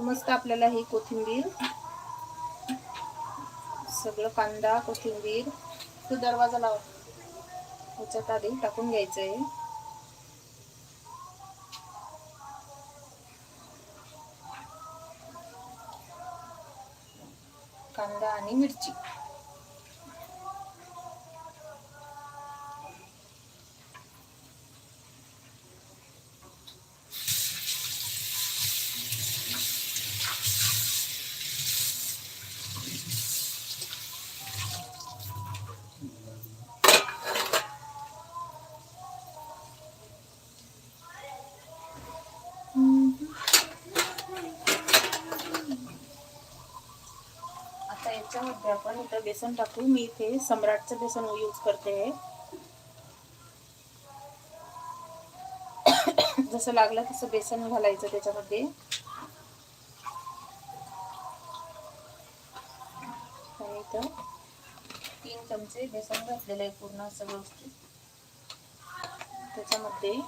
मस्त आपल्याला ही कोथिंबीर, सगळं कांदा कोथिंबीर, तो दरवाजा लाव, ह्याच्यात आधी टाकून घ्यायचं आहे. कांदा आणि मिरची. आता याच्यामध्ये आपण इथं बेसन टाकू. मी इथे सम्राटचं बेसन यूज करते. जसं लागलं तसं बेसन घालायचं त्याच्यामध्ये. इथं 3 चमचे बेसन घातलेलं आहे पूर्ण असं व्यवस्थित. त्याच्यामध्ये